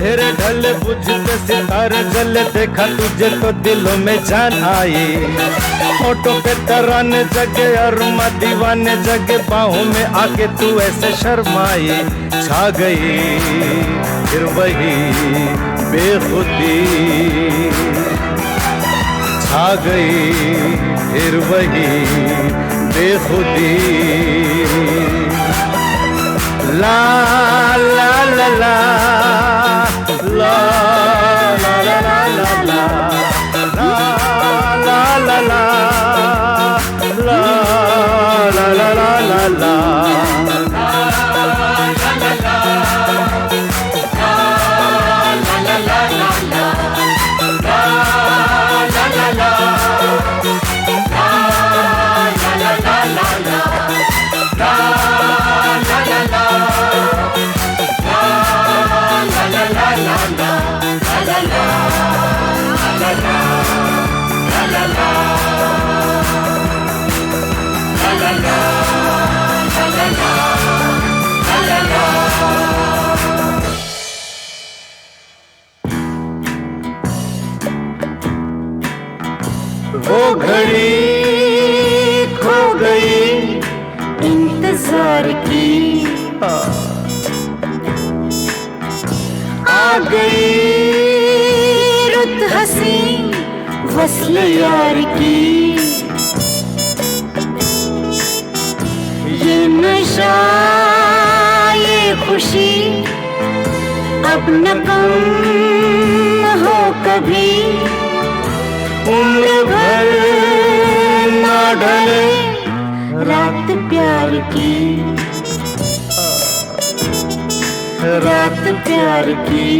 अंधेरे ढले बुझते सितारे जले, देखा तुझे तो दिलों में जान आई। होठों पे तराने जगे अरमा दीवाने जगे, बाहों में आके तू ऐसे शर्माई। छा गई फिर वही बेखुदी, छा गई फिर वही बेखुदी। ला ला ला ला ला ला ला ला ला ला ला ला ला ला ला ला। वो घड़ी खो गई इंतजार की, आ गई रुत हंसी वस्ल यार की। ये नशा ये खुशी अब न कम हो कभी, उम्र भर ना ढले रात प्यार की, रात प्यार की,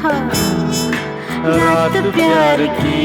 हाँ, रात प्यार की।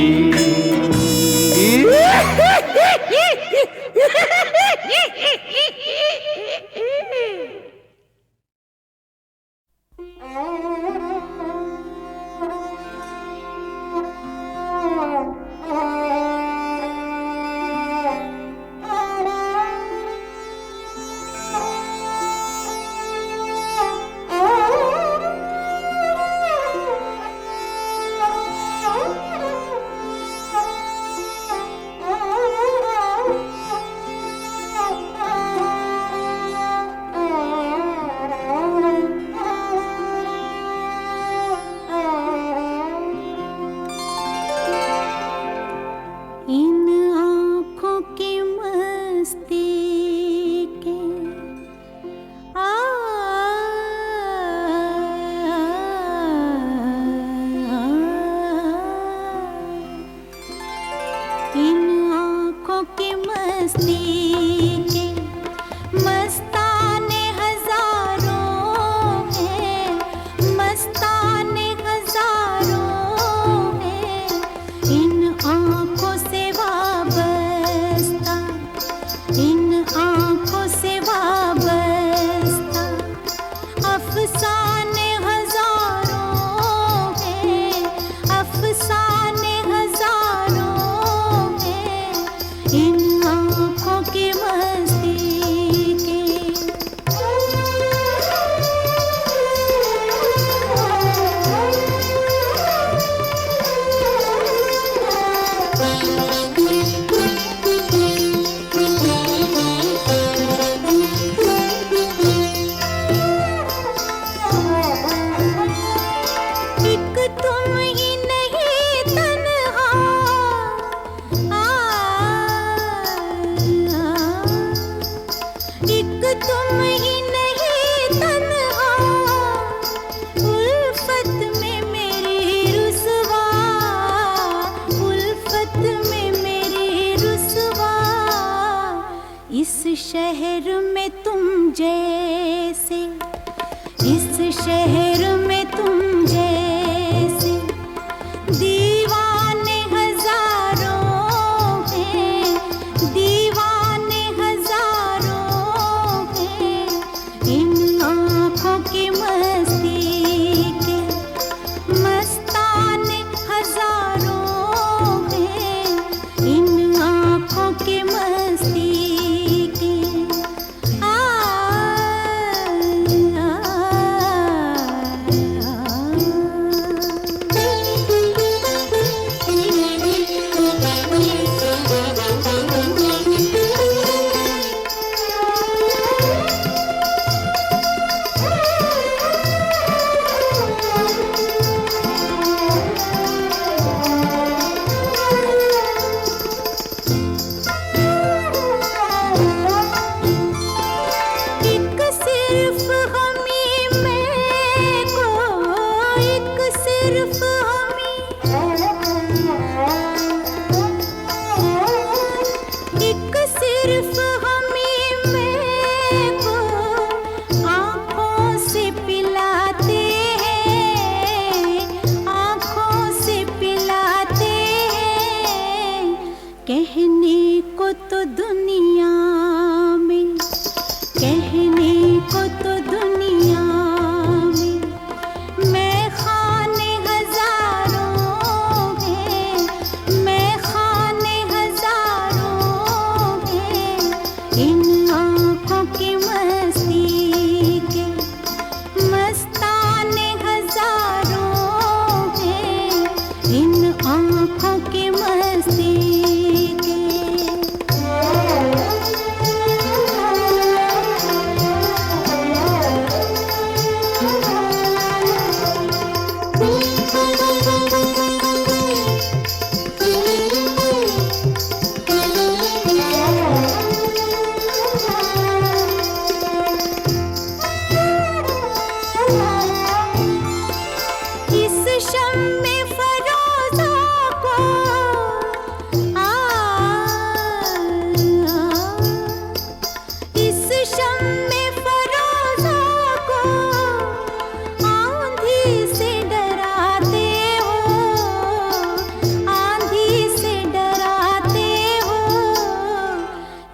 आँखों की मस्ती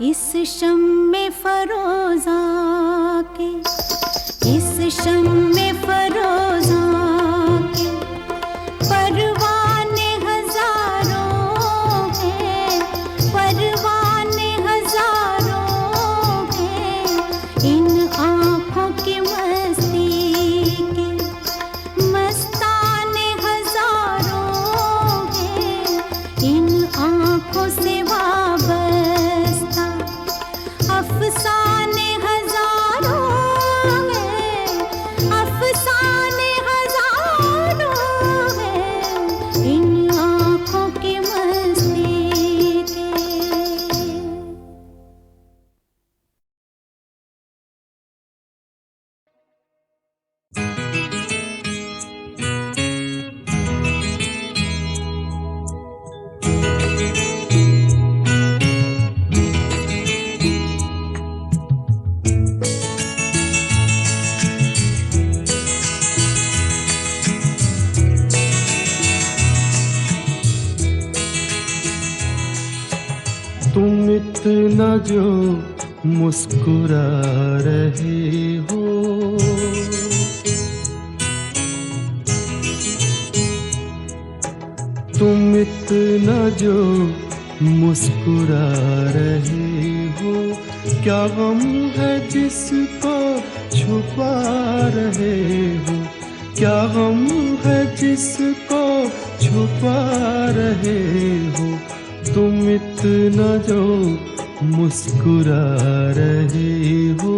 इस शम्मे फरोज़ा के, इस शम्मे फरोज़ा के परवाने हजारों हैं, परवाने हजारों हैं। इन आँखों की मस्ती के मस्ताने हजारों हैं, इन आँखों से वाबस्ता अफसाने हजारों हैं, अफसाने हजारों हैं। इन आँखों की मस्ती के। तुम इतना जो मुस्कुरा रहे हो, तुम इतना जो मुस्कुरा रहे हो, क्या गम है जिसको छुपा रहे हो, क्या गम है जिसको छुपा रहे हो। तुम इतना जो मुस्कुरा रहे हो।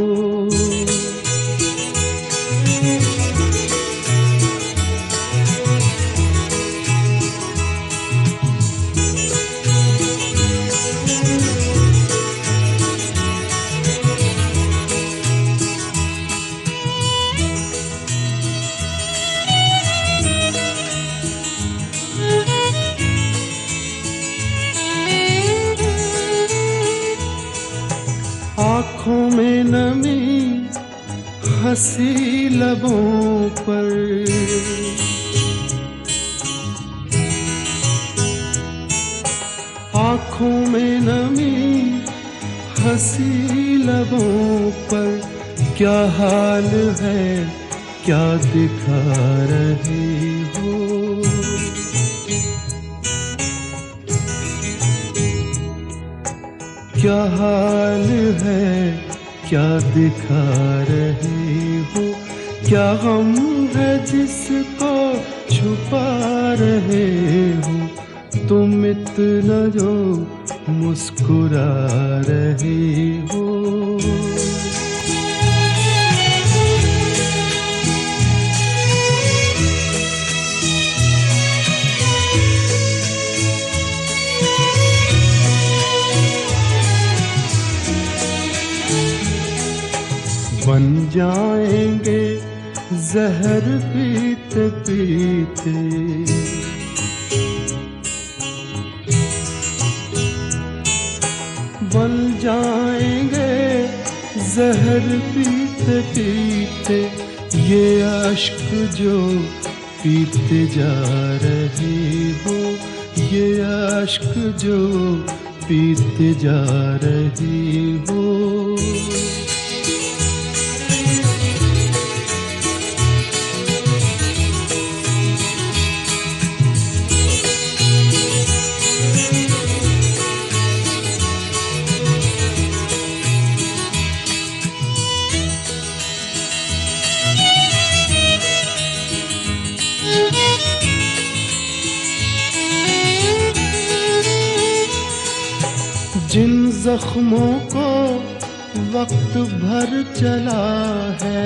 आँखों में नमी हंसी लबों पर, आँखों में नमी हंसी लबों पर, क्या हाल है क्या दिखा रहे हो। क्या हाल है क्या दिखा रहे हो, क्या गम है जिसको छुपा रहे हो। तुम इतना जो मुस्कुरा रहे हो। बन जाएंगे जहर पीते पीते, बन जाएंगे जहर पीते पीते। ये अश्क जो पीते जा रहे हो, ये अश्क जो पीते जा रहे हो। जख्मों को वक्त भर चला है,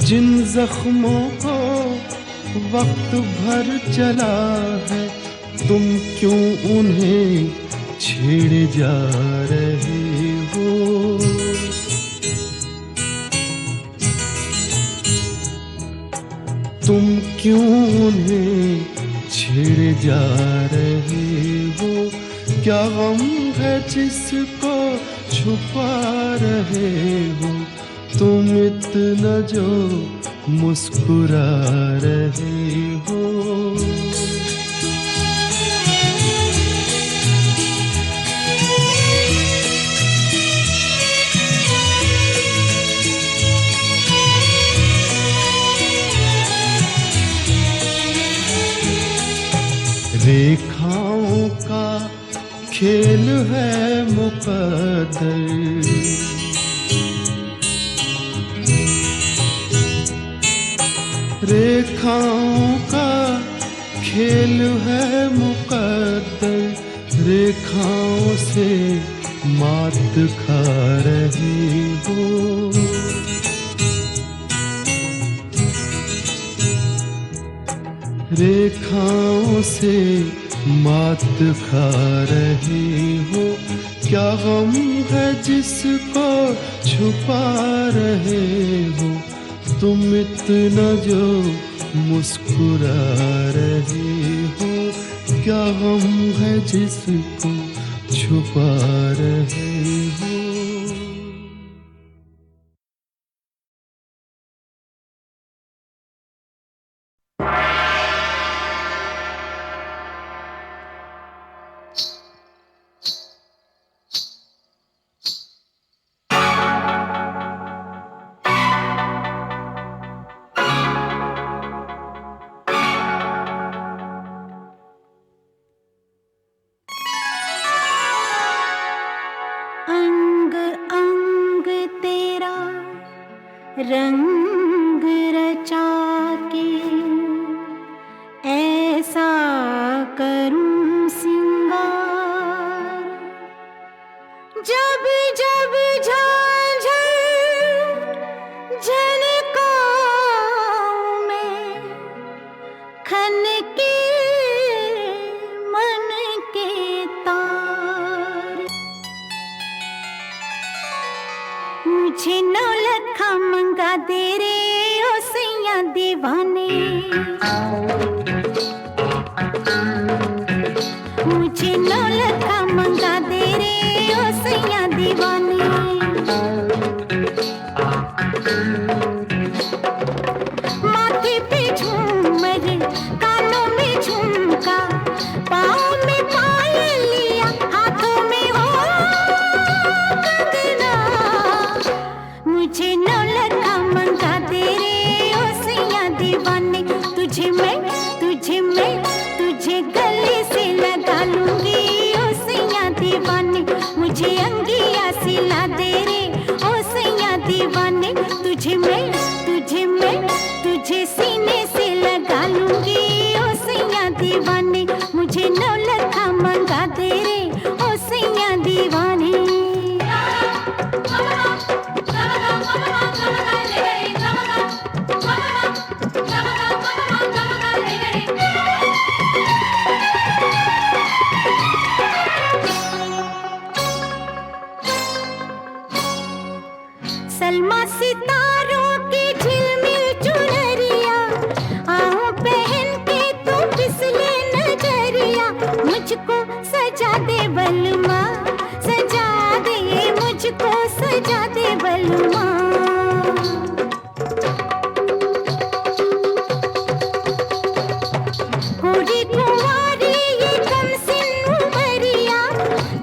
जिन जख्मों को वक्त भर चला है, तुम क्यों उन्हें छेड़े जा रहे हो? तुम क्यों उन्हें छेड़े जा रहे हो? क्या गम है जिसको छुपा रहे हो? तुम इतना जो मुस्कुरा रहे हो। रेखाओं का खेल है मुकद्दर, रेखाओं का खेल है मुकद्दर, रेखाओं से मात खा रही हो। रेखाओं से मात खा रही हो। क्या गम है जिसको छुपा रहे हो? तुम इतना जो मुस्कुरा रहे हो। क्या गम है जिसको छुपा रहे हो? रंग रचा के ऐसा करूं सिंगार, जब जब झांझर झनकाऊं मैं, खनके मन के तार। मुझे नौलखा मंगा दे रे ओ सैया दीवाने, मुझे नौलखा मंगा दे रे ओ सैया दीवाने। माथे पे झूमर, कानों में झुमका, पाँव में पायलिया, हाथों में हो कंगना। मुझे नौलखा मंगा दे रे ओ सैया दीवाने। तुझे मैं तुझे गले से लगा लूंगी ओ सैया दीवाने। मुझे अंगिया सिला दे रे ओ सैया दीवाने। तुझे मैं तुझे सीने से लगा लूंगी ओ सैया दीवाने। मुझे नौलखा मंगा दे रे ओ सैया दीवाने। सलमा सितारों की झिलमिल चुनरिया, आऊं पहन के तू फिसले नजरिया। मुझको सजा दे बलमा, सजा दे मुझको, सजा दे बलमा। पूरी कुंवारी ये कमसिन उमरिया,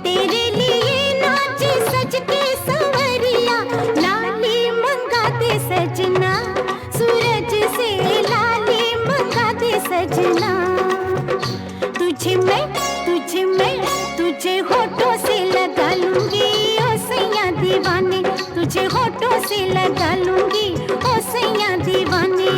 तेरे लिए नाचे सज के संवरिया। लाली मंगा दे सजना, सूरज से लाली मंगा दे सजना। तुझे होठों से लगा लूंगी ओ सैया दीवाने। तुझे होठों से लगा लूंगी ओ सैया दीवाने।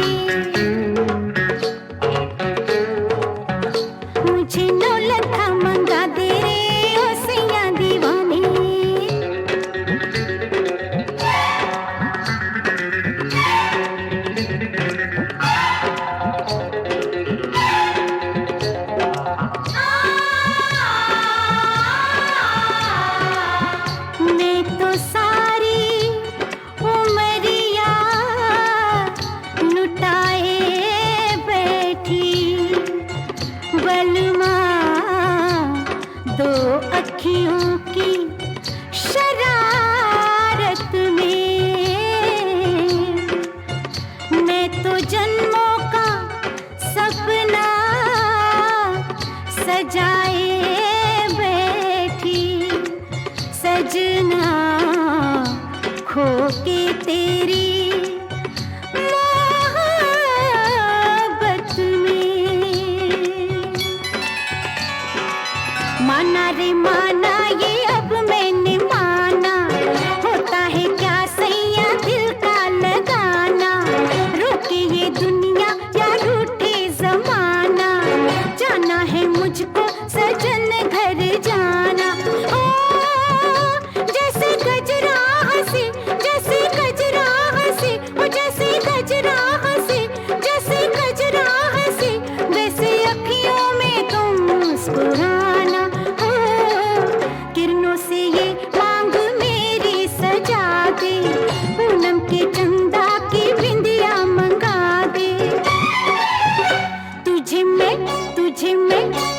मैं तो जन्मों का सपना सजाए बैठी, सजना खो के तेरी मोहब्बत में। माना रे माना ये अब मैंने माना, होता है क्या सैया दिल का लगाना। रोके ये दुनिया या रूठे जमाना, जाना है मुझको सजन घर जाना। ओ जैसे गजरा हंसी, जैसे गजरा हंसी, ओ जैसे गजरा हंसी, जैसे गजरा हंसी, वैसे अखियों में तुम मुस्कुराना। ओ किरणों से ये मांग मेरी सजा दे, पूनम के चंदा की बिंदिया मंगा दे। तुझे मैं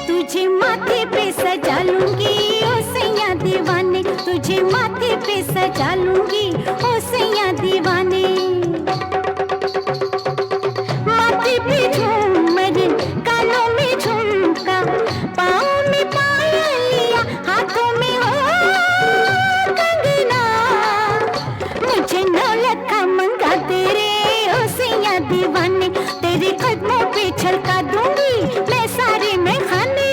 तुझे माथे पे सजा लूंगी ओ सैया दीवाने, तुझे माथे पे सजा लूंगी ओ सैया दीवाने। माथे पे झूमर, कानों में झुमका, पाँव में पायलिया, हाथों में हो कंगना। मुझे 9 लाख मंगा तेरे ओ सैया दीवाने, तेरे कदमों पे छलका दूंगी मैं सारे में खाने।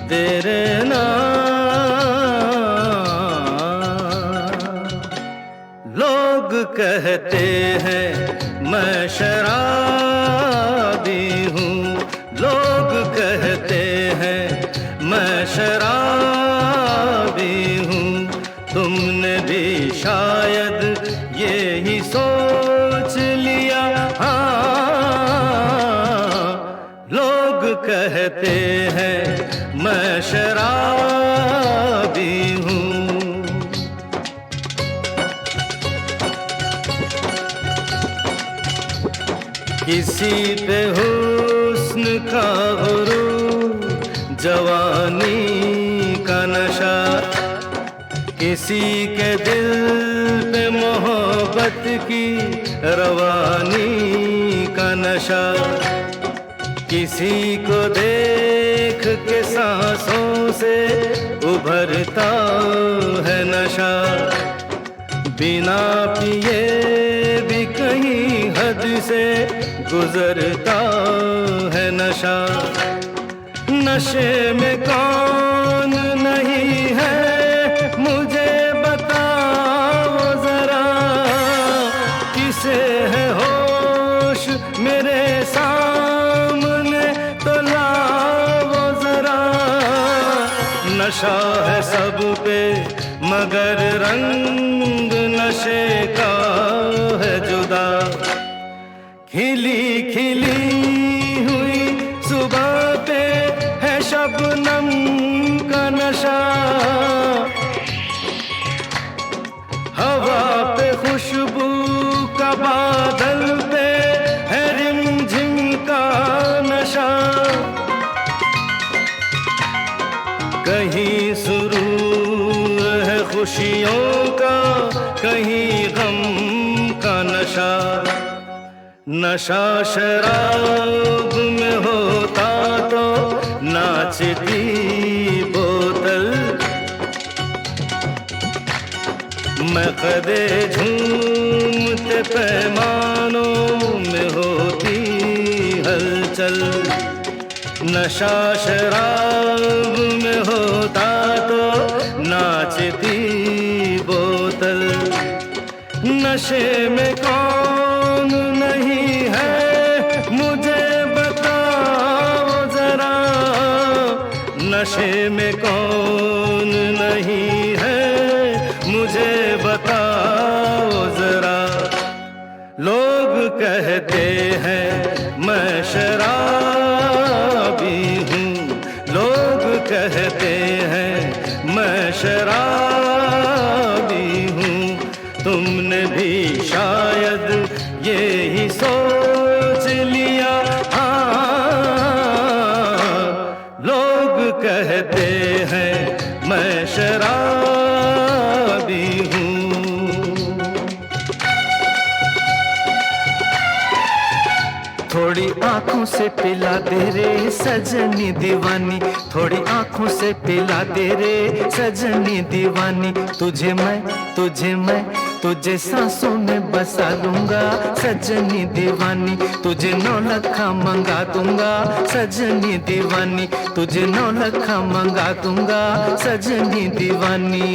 तेरे लोग कहते हैं मैं शराबी हूँ, लोग कहते हैं मैं शराबी हूँ। तुमने भी शायद यही सोच लिया। हाँ, लोग कहते हैं मैं शराबी हूँ। किसी पे हुस्न का गुरूर, जवानी का नशा, किसी के दिल पे मोहब्बत की रवानी का नशा। किसी को देख के सांसों से उभरता है नशा, बिना पिए भी कहीं हद से गुजरता है नशा। नशे में कौन नहीं है मुझे बताओ जरा, किसे है होश मेरे सामने तो लाओ जरा। नशा है सब पे मगर रंग नशे का है जुदा। खिली खिली हुई सुबह पे है शबनम का नशा, हवा पे खुशबू का बादल पे है रिमझिम का नशा। कहीं सुरूर है खुशियों का, कहीं गम का नशा। नशा शराब में होता तो नाचती बोतल, मकदे झूमते पैमानों में होती हलचल। नशा शराब में होता तो नाचती बोतल। नशे में कौन नहीं है मुझे बताओ जरा, नशे में कौन नहीं है मुझे बताओ जरा। कहते हैं मैं शराबी हूँ, लोग कहते हैं मैं शराबी हूँ। तुमने भी शायद यही सोच लिया, हाँ, लोग कहते हैं मैं शराबी हूँ। थोड़ी आंखों से पिला दे रे सजनी दीवानी, थोड़ी आंखों से पिला दे रे सजनी दीवानी। तुझे सांसों में बसा लूंगा सजनी दीवानी, तुझे 9 लखा मंगा दूंगा सजनी दीवानी, तुझे 9 लखा मंगा दूंगा सजनी दीवानी।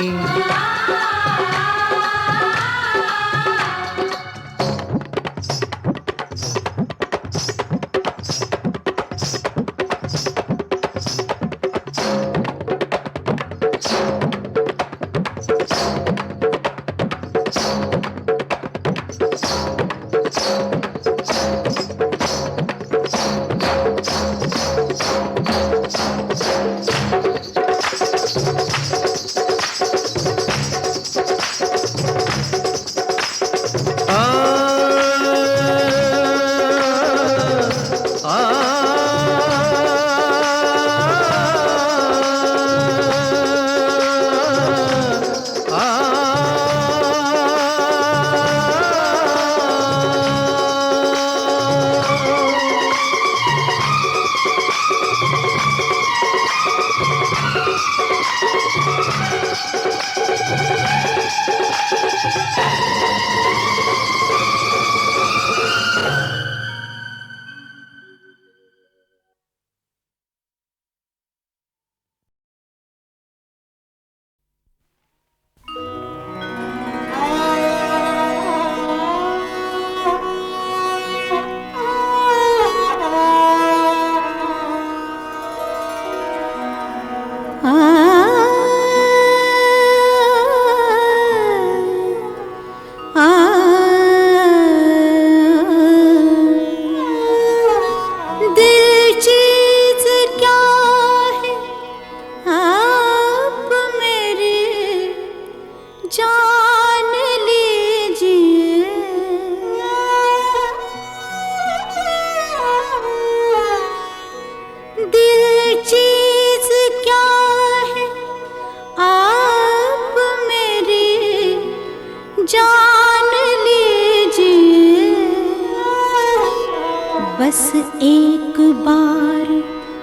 बस एक बार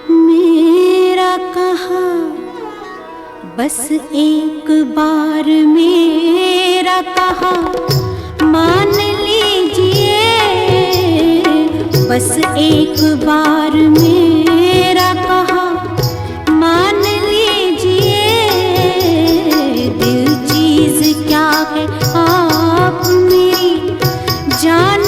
मेरा कहा, बस एक बार मेरा कहा मान लीजिए, बस एक बार मेरा कहा मान लीजिए। दिल चीज क्या है आप मेरी जान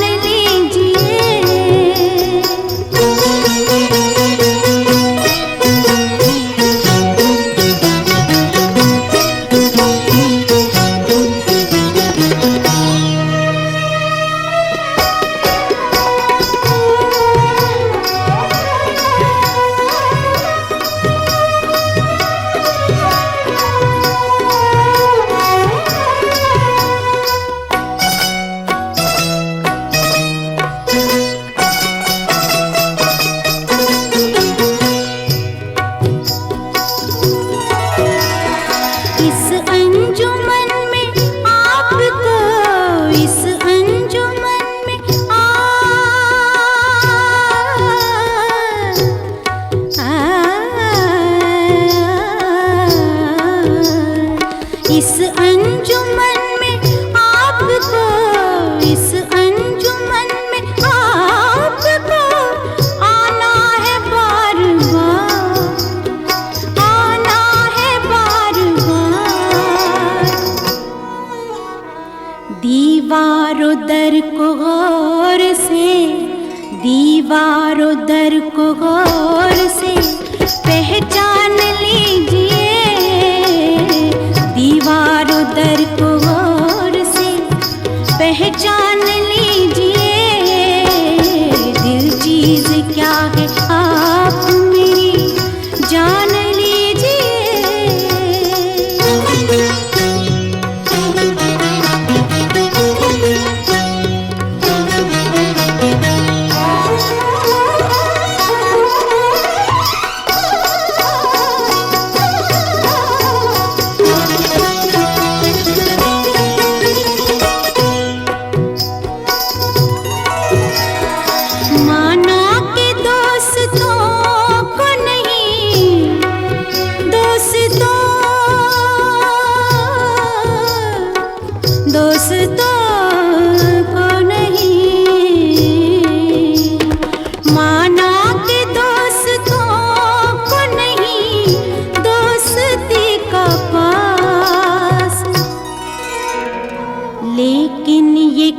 दीवारों दर को गौर से, दीवारों दर को गौर से पहचान लीजिए, दीवारों दर को गौर से पहचान लीजिए।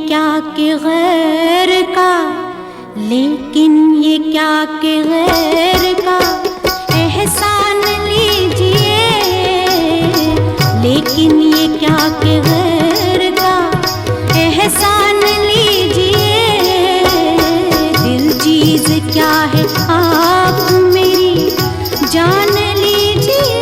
क्या कि गैर का, लेकिन ये क्या कि गैर का एहसान लीजिए, लेकिन ये क्या कि गैर का एहसान लीजिए। दिल चीज क्या है आप मेरी जान लीजिए।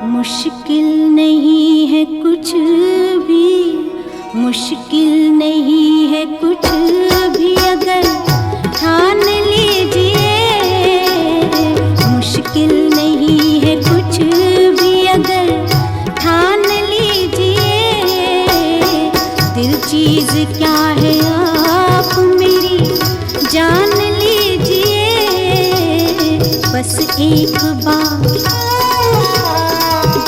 मुश्किल नहीं है कुछ भी, मुश्किल नहीं है कुछ भी अगर ठान लीजिए। मुश्किल नहीं है कुछ भी अगर ठान लीजिए। दिल चीज क्या है आप मेरी जान लीजिए। बस एक बार,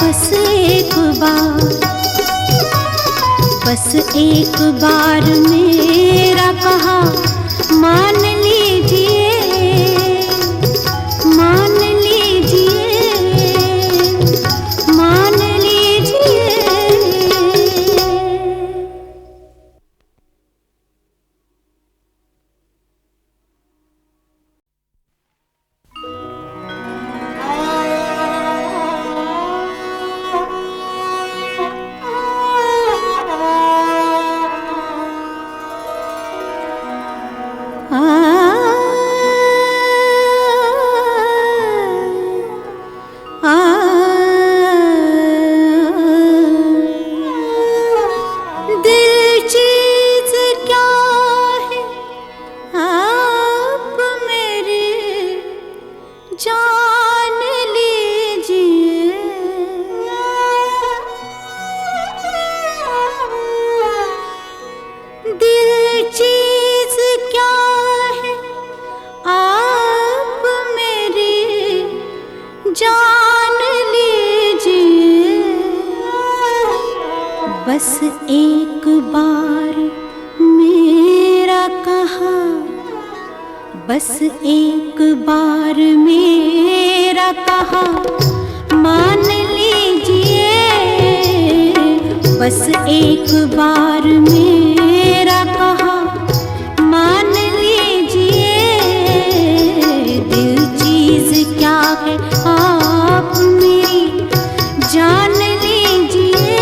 बस एक बार, बस एक बार मेरा कहा मान लीजिए, मान लीजिए, मान लीजिए। जान लीजिए। दिल चीज क्या है आप मेरी जान लीजिए। बस एक बार मेरा कहा, बस एक बार मेरा कहा मान लीजिए। बस एक बार मेरा कहा मान लीजिए। दिल चीज क्या है आप मेरी जान लीजिए।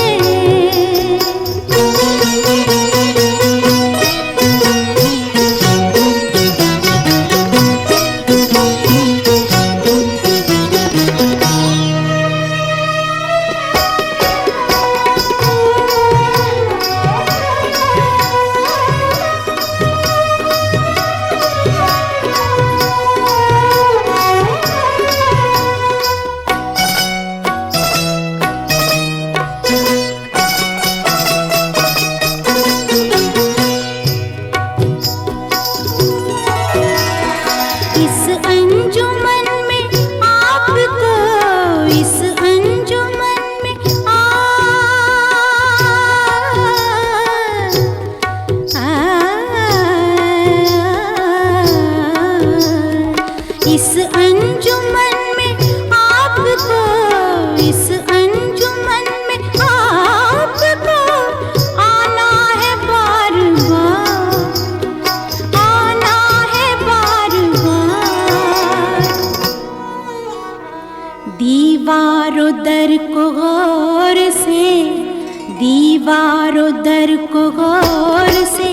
को गौर से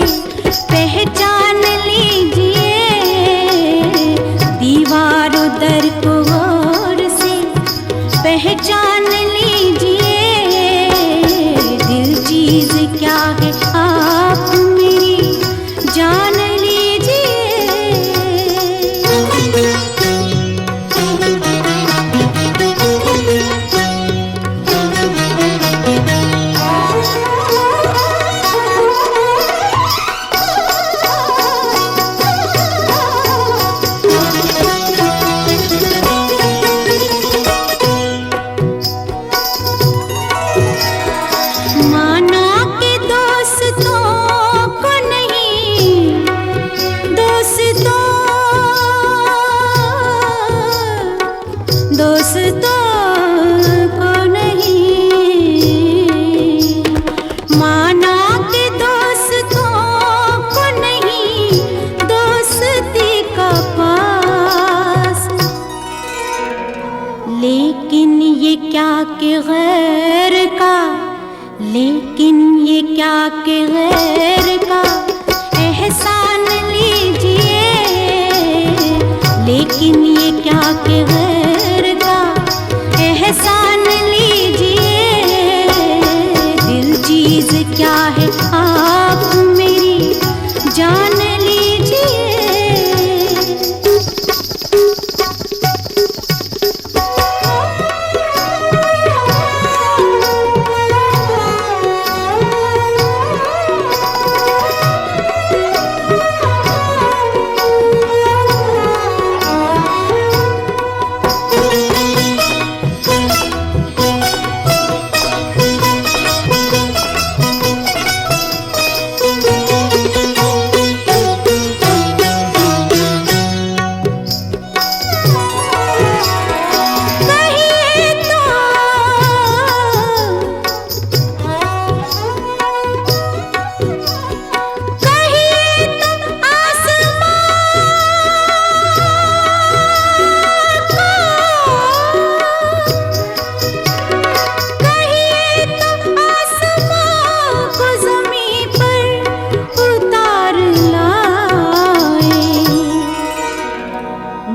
पहचान लीजिए, दीवार उधर को गौर से पहचान लीजिए, दिल चीज क्या है आप मेरी जान लीजिए। माना के दोस्तों को नहीं, दोस्तों को नहीं, माना के दोस्तों को नहीं, दोस्ती का पास, लेकिन ये क्या कि गैर का, लेकिन ये क्या कि गैर का एहसान लीजिए, लेकिन ये क्या कि गैर का एहसान लीजिए, दिल चीज क्या है आप मेरी जान लीजिए।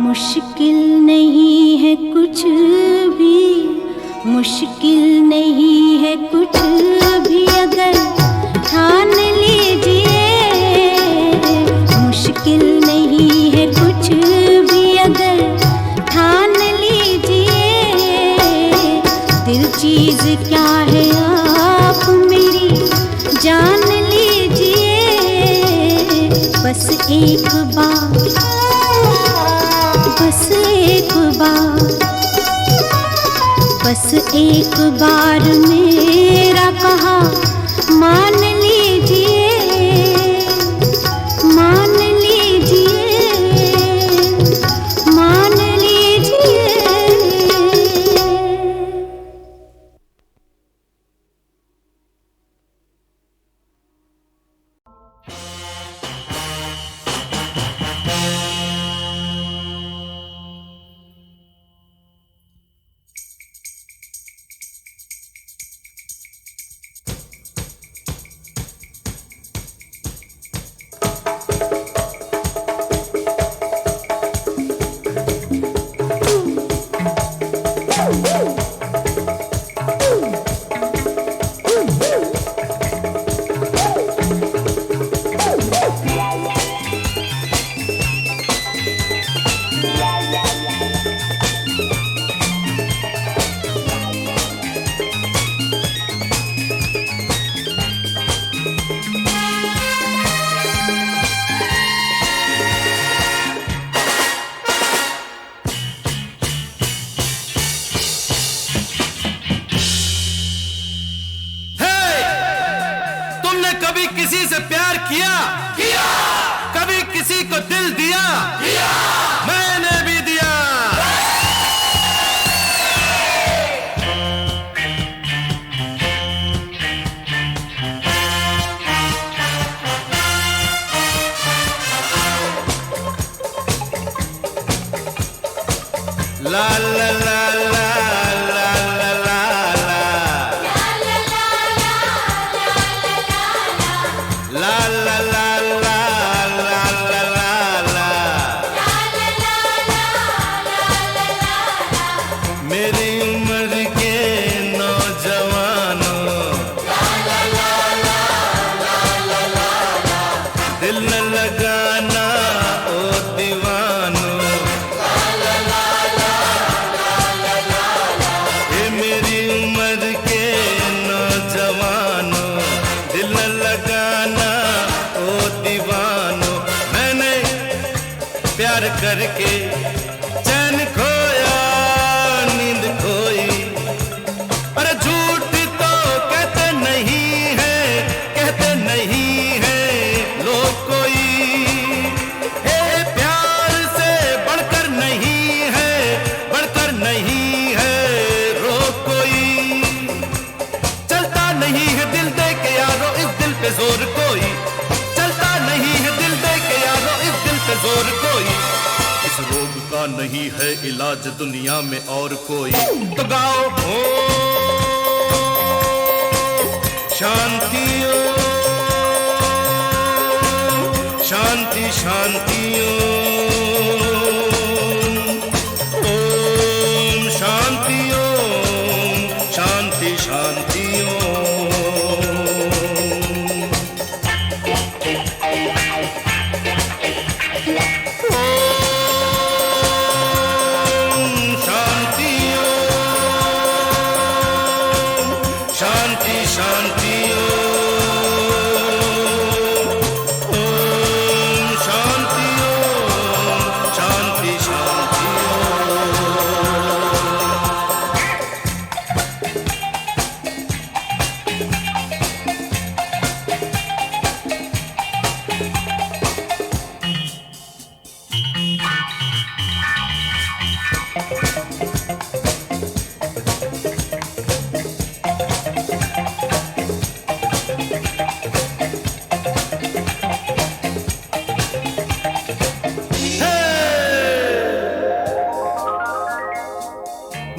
मुश्किल नहीं है कुछ भी, मुश्किल नहीं है कुछ भी अगर ठान लीजिए, मुश्किल नहीं है कुछ भी अगर ठान लीजिए, दिल चीज क्या है आप मेरी जान लीजिए, बस एक बार, बस एक बार, बस एक बार मेरा कहा मान लीजिए, मान लीजिए, मान लीजिए। किसी से प्यार किया? किया। कभी किसी को दिल दिया? दिया। मैंने भी दिया। ला ला ला ला ला ला ला ला ला ला ला ला ला ला मेरी उम्र के नौजवानों दिल न लगाना ओ दीवानों ये मेरी उम्र के नौजवानों दिल न लगाना ओ दीवानों मैंने प्यार करके चैन खोया नींद खोई अरे झूठ तो कहते नहीं है लोग कोई हे प्यार से बढ़कर नहीं है रोग कोई चलता नहीं है दिल दे के यारो इस दिल पे जोर कोई चलता नहीं है दिल दे के यारो इस दिल पे जोर कोई इस रोग का नहीं है इलाज दुनिया में और कोई तो गाओ ओ शांति शांति शांति ओम शांति शांति शांति शांति शांति ओम शांति शांति शांति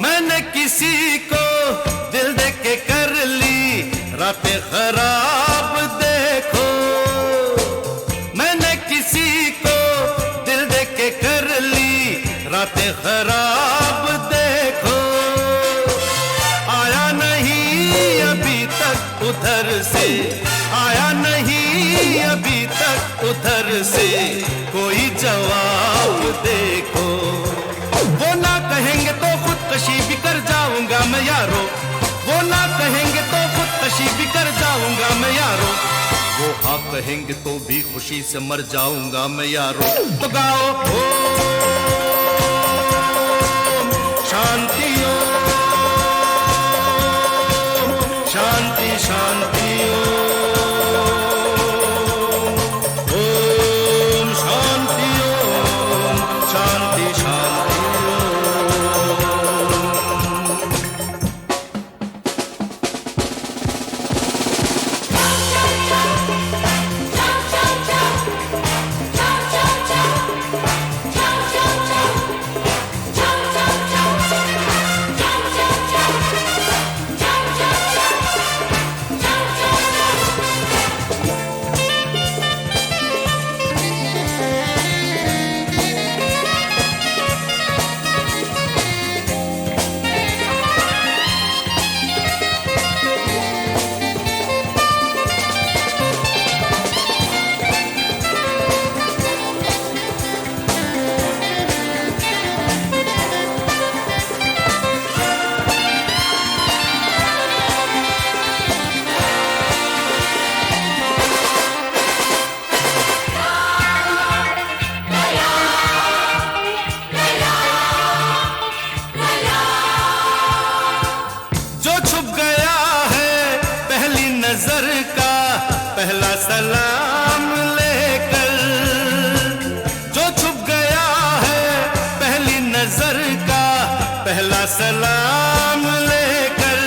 मैंने किसी को दिल दे के कर ली रातें खराब देखो मैंने किसी को दिल दे के कर ली रातें खराब देखो आया नहीं अभी तक उधर से आया नहीं अभी तक उधर से कोई जवाब देखो वो ना कहेंगे तो खुदकशी भी कर जाऊंगा मैं यारो वो ना कहेंगे तो खुदकशी भी कर जाऊंगा मैं यारो वो हाँ कहेंगे तो भी खुशी से मर जाऊंगा मैं यारो तो गाओ ओ शांति शांति शांति ओम शांति शांति शांति पहला सलाम लेकर जो छुप गया है पहली नजर का पहला सलाम लेकर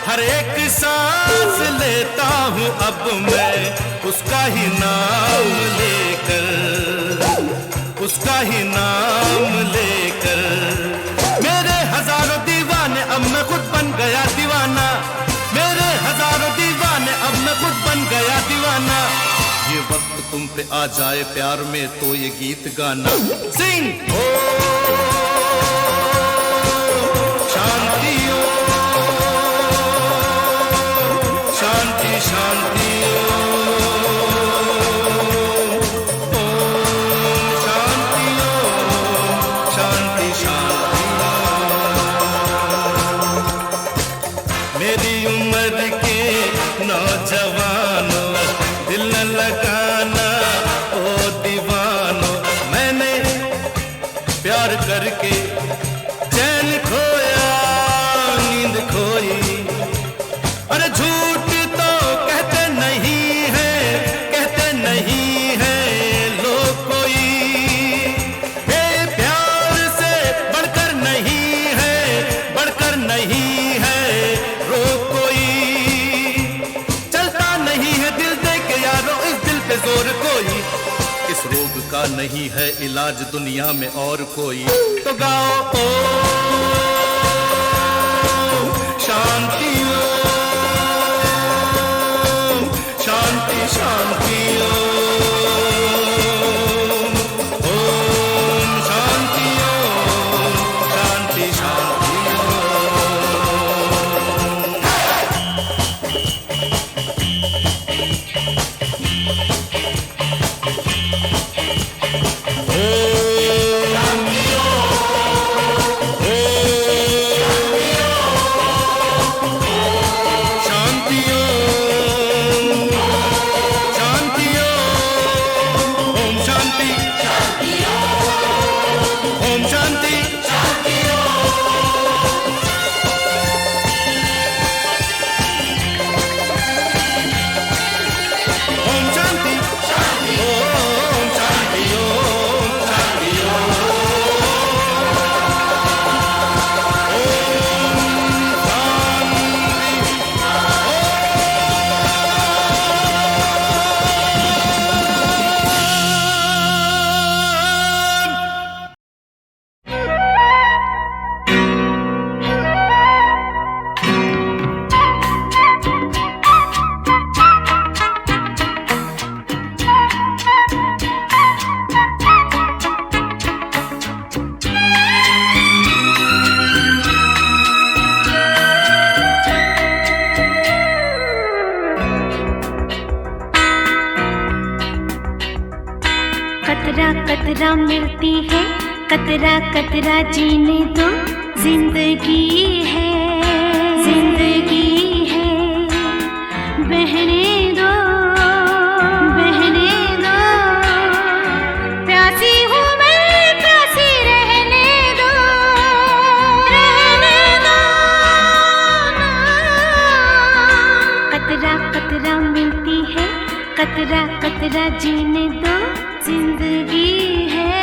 हर एक सांस लेता हूँ अब मैं उसका ही नाम लेकर उसका ही नाम लेकर मेरे हजारों दीवाने अब मैं खुद बन गया दीवाना मेरे हजारों दीवाने अब मैं खुद बन गया गया दीवाना। ये वक्त तुम पे आ जाए प्यार में तो ये गीत गाना। सिंग ओ शांति ओ शांति शांति ओम शांति ओम शांति शांति। मेरी उम्र के नौजवानों दिल न लगाना ओ दीवानो। मैंने प्यार करके चैन खोया नींद खोई। अरे झूठ तो कहते नहीं है, कहते नहीं है लोग कोई। ये प्यार से बढ़कर नहीं है, बढ़कर नहीं है रोग कोई। चलता नहीं है दिल दे के यारो इस दिल पे जोर कोई। इस रोग का नहीं है इलाज दुनिया में और कोई। तो गाओ ओ शांति ओ शांति शांति ओम शांति ओम शांति शांति कतरा कतरा मिलती है, कतरा कतरा जीने दो। जिंदगी है, जिंदगी है, बहने दो, बहने दो। प्यासी हूँ मैं, प्यासी रहने दो, रहने दो। कतरा कतरा मिलती है, कतरा कतरा जीने दो। जिंदगी है,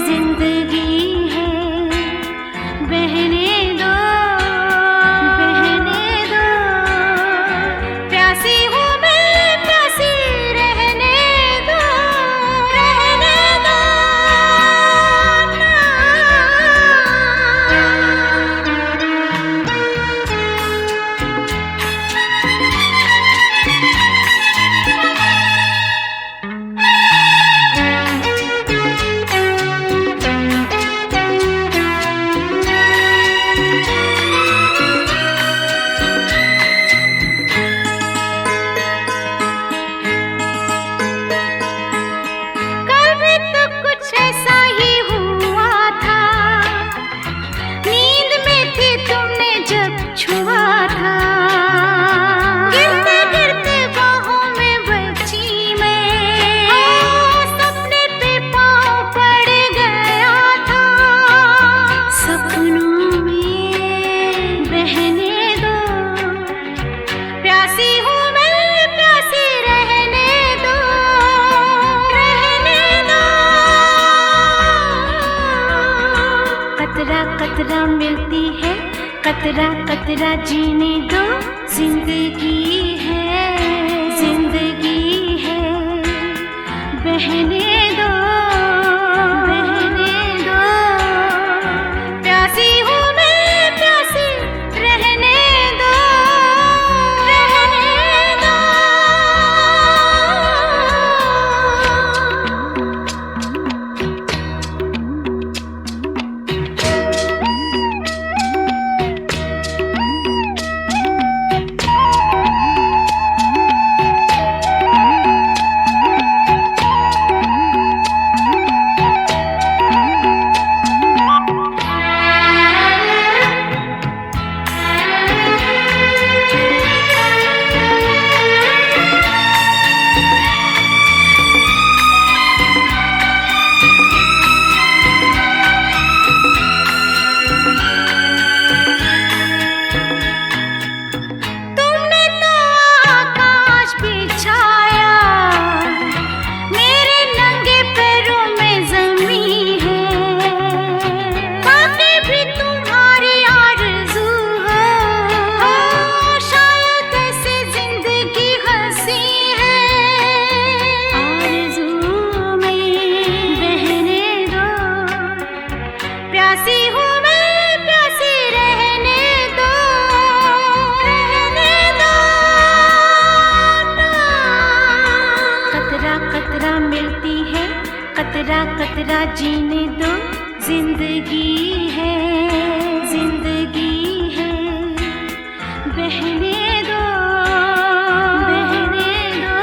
जिंदगी है, बहने दो, बहने दो। प्यासी हूँ मैं, प्यासी रहने दो, रहने दो। कतरा मिलती है, कतरा कतरा जीने दो। जिंदगी है, जिंदगी है, बहने दो, बहने दो। प्यासी हूँ मैं, प्यासी रहने दो, रहने दो। कतरा कतरा जीने दो, जिंदगी है, जिंदगी है, बहने दो, बहने दो,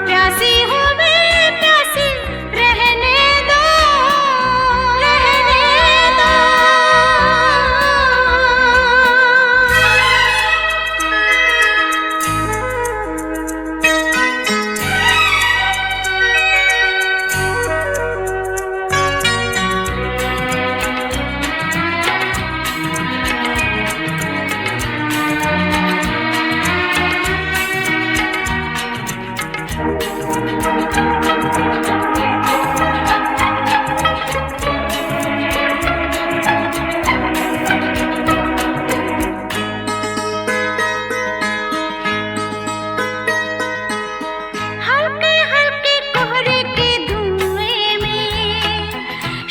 प्यासी हूँ मैं प्यासी, रहने दो, रहने दो। हल्के हल्के कोहरे के धुएं में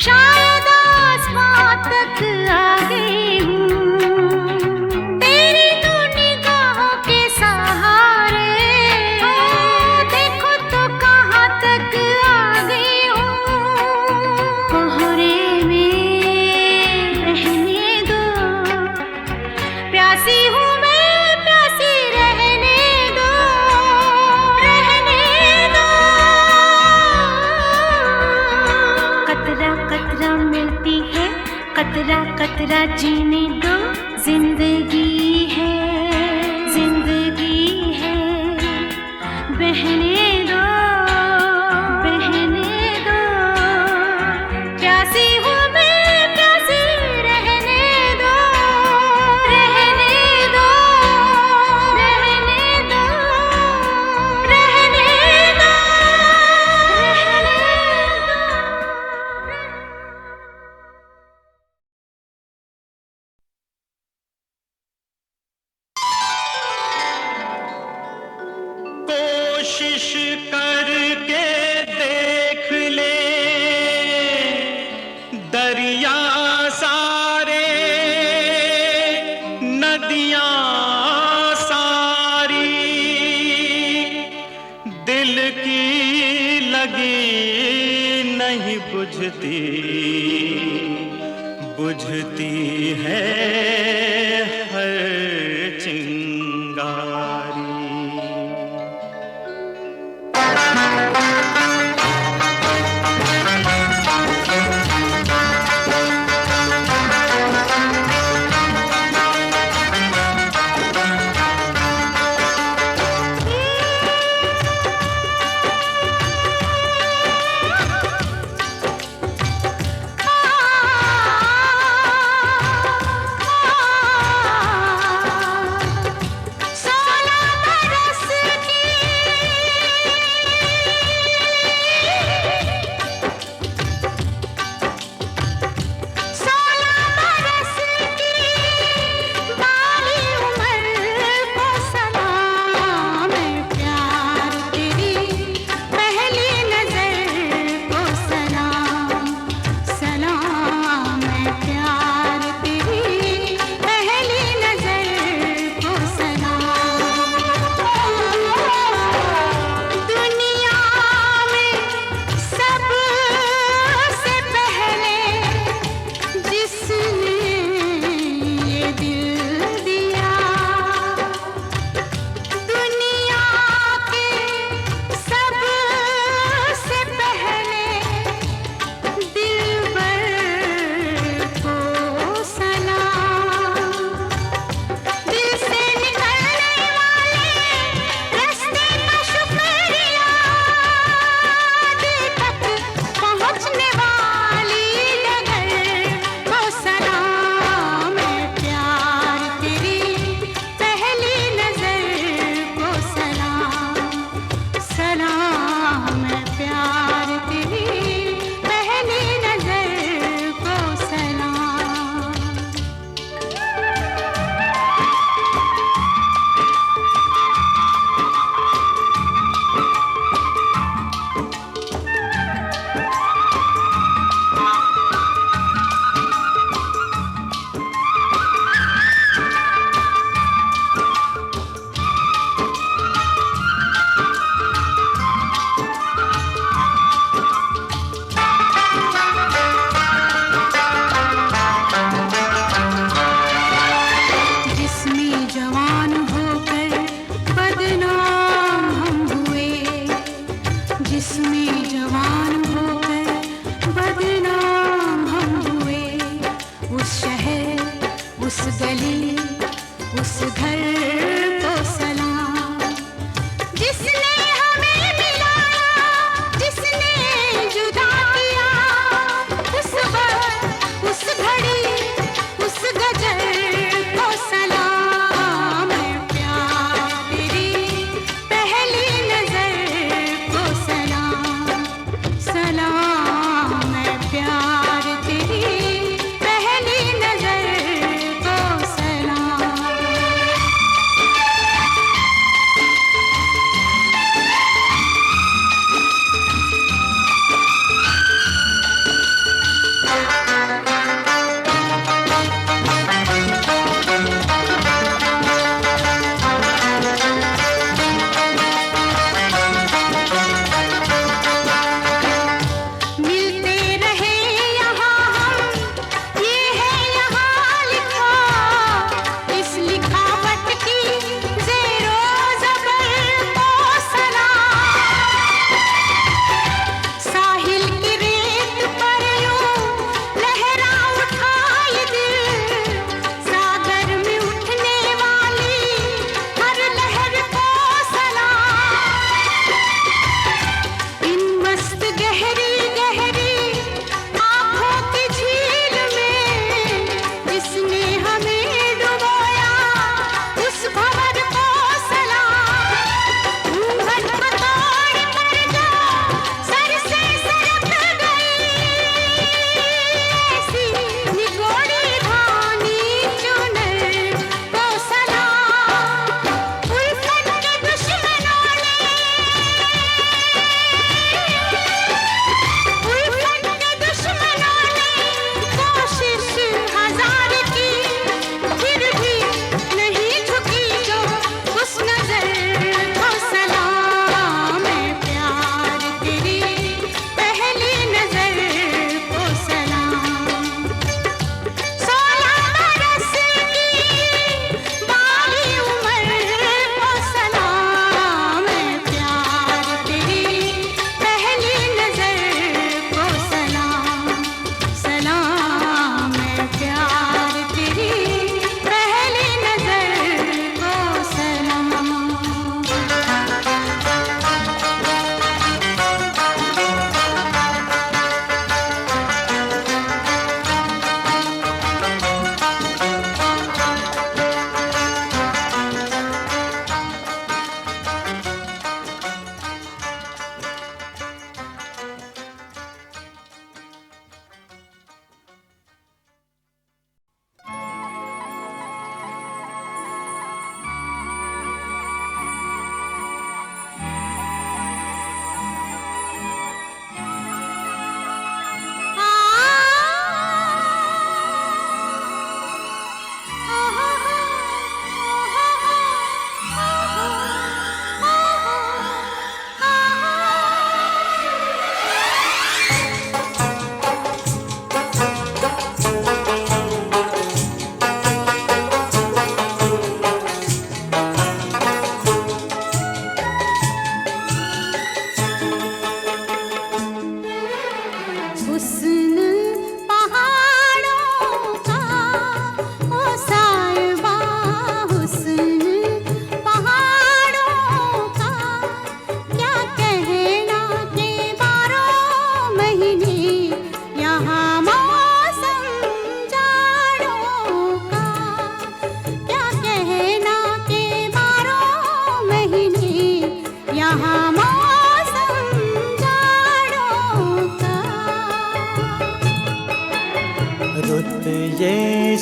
शायद आसमां तक आ गई हूँ, तेरी तो निगाहों के सहारे, देखो तो कहाँ तक आ गई हूँ। कोहरे में रहने दो, प्यासी हूँ मैं प्यासी, रहने दो, रहने दो। कतरा कतरा मिलती है, कतरा कतरा जीने दो, जिंदगी है, जिंदगी है, बहने दो, बहने दो, प्यासी हूँ मैं प्यासी, रहने दो, रहने दो, रहने दो, रहने दो, रहने दो। कोशिश करके देख ले दरिया सारे, नदियां सारी, दिल की लगी नहीं बुझती, बुझती है हर चिंगारी।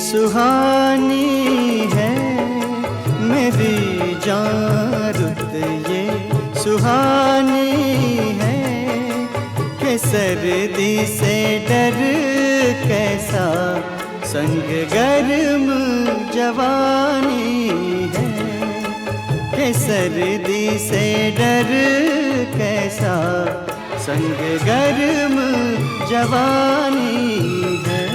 सुहानी है मेरी जान रुत ये सुहानी है कि सर्दी से डर कैसा संग गर्म जवानी है कि सर्दी से डर कैसा संग गर्म जवानी है।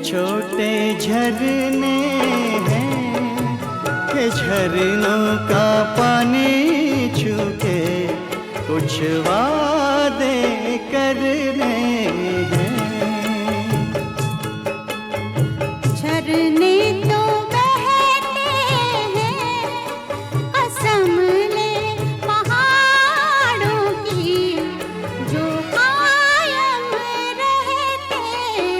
छोटे झरने हैं कि झरनों का पानी छूके कुछ वादे करने हैं। झरने तो बहते हैं कसम ले पहाड़ों की जो कायम रहते हैं।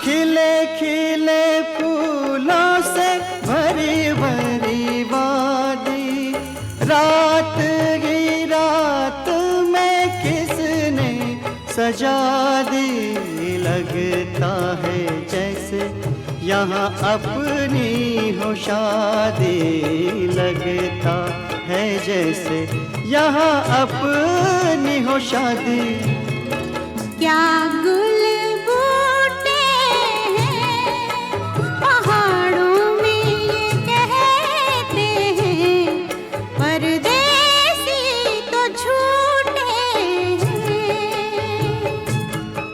खिले खिले फूलों से भरी भरी वादी रात ही रात में किसने सजा दी। लगता है जैसे यहाँ अपनी हो शादी, लगता है जैसे यहाँ अपनी हो शादी। क्या गुल बूटे हैं पहाड़ों में ये कहते हैं परदेसी तो झूठे हैं।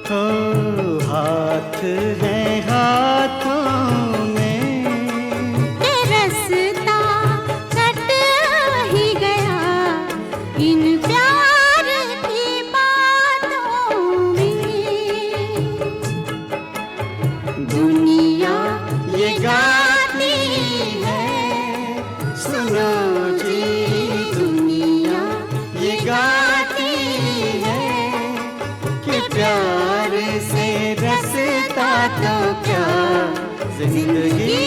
हो हाथ है हाथों में ये रास्ता कट ही गया इन प्यार की बातों में। दुनिया ये गाती है सुनो जी, दुनिया ये गाती है कि प्यार से रसता तो क्या जिंदगी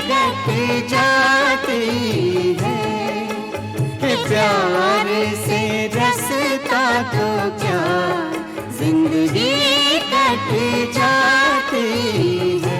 कट जाती है कि प्यार से रसता तो क्या जिंदगी कट जाती है।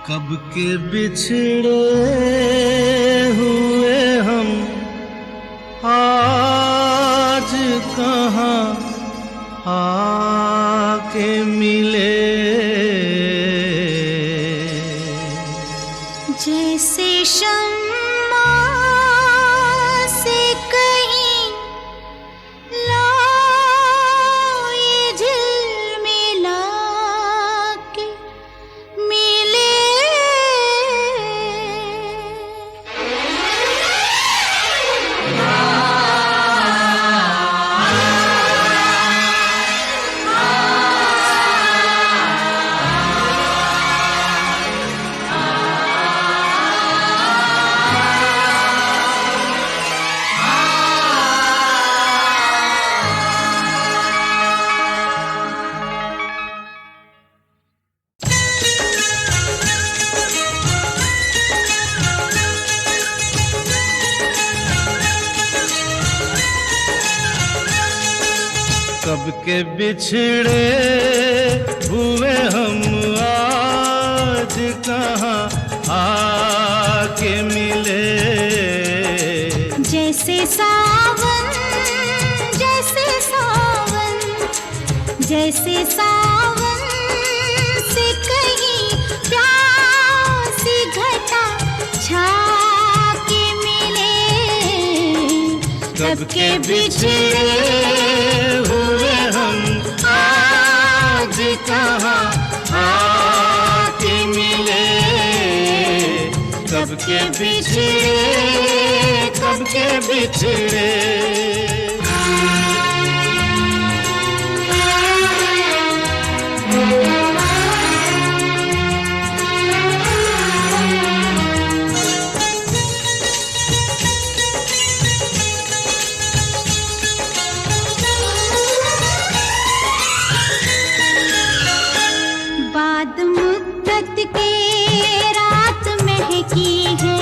कब के बिछड़े हुए हम आज कहाँ आके मिले। जैसे शम्मा से कहीं लाओ ये झिलमिला के मिले। कब के बिछड़े हुए हम आज कहाँ आके मिले। जैसे सावन जैसे सावन जैसे सावन से कहीं प्यासी घटा छा के मिले। कब के बिछड़े हुए हम आज कहाँ आके मिले। कब के बिछड़े कब के बिछड़े। बाद मुद्दत के रात महकी है।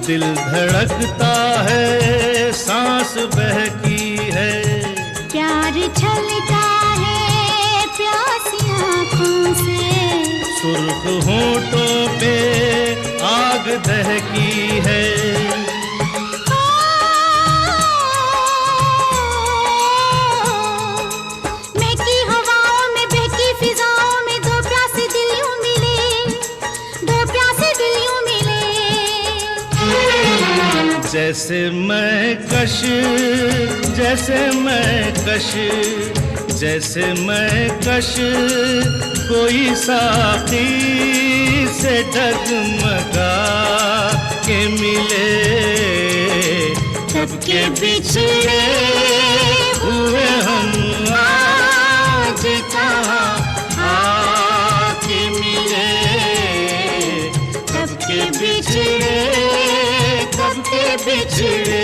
दिल धड़कता है सांस बहकी है। प्यार छलका है प्यासी आँखों से। सुर्ख होठों पे आग दहकी है। महकी हवाओं में बहकी फिजाओं में दो प्यासे दिल यूं मिले। दो प्यासे दिल यूं मिले। जैसे मैं कश जैसे मैं कश जैसे मैं कश कोई साथी से डगमगा के मिले। कब के बिछड़े हुए हम आज कहाँ आके मिले। कब के बिछड़े कब के बिछड़े।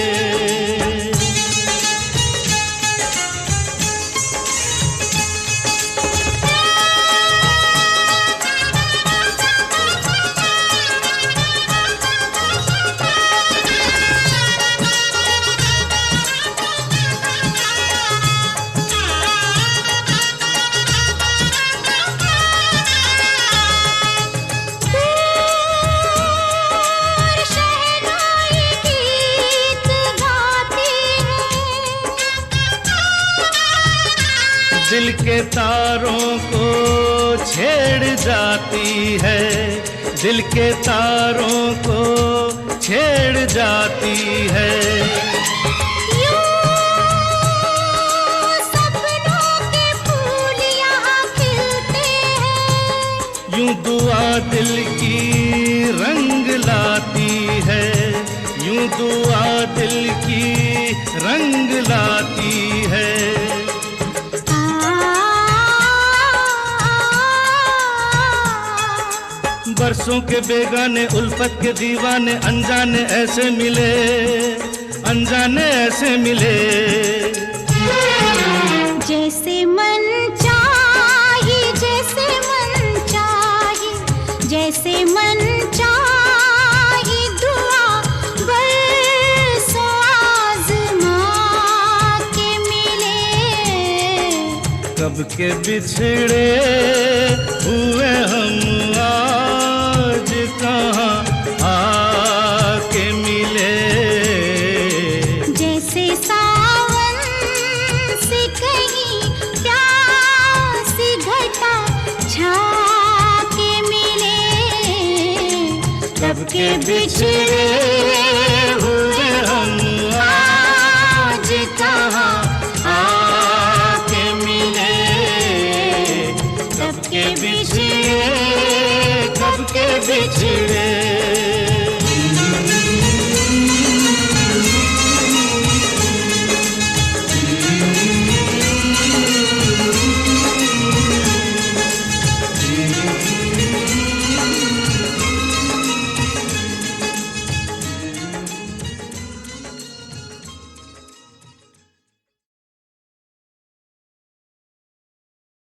दिल के तारों को छेड़ जाती है। दिल के तारों को छेड़ जाती है। सपनों के फूल यहाँ खिलते हैं। यूं दुआ दिल की रंग लाती है। यूं दुआ दिल की रंग लाती है। बरसों के बेगाने उल्फत के दीवाने अनजाने ऐसे मिले। अनजाने ऐसे मिले। जैसे मन चाहे जैसे मन चाहे जैसे मन चाहे दुआ बरसों आज़मा के मिले। कब के बिछड़े हुए हम आज कहाँ आके मिले। जैसे सावन से कहीं प्यासी घटा छा के मिले। कब के बिछड़े हुए हम आज कहाँ आके मिले। कब के बिछड़े कब के बिछड़े।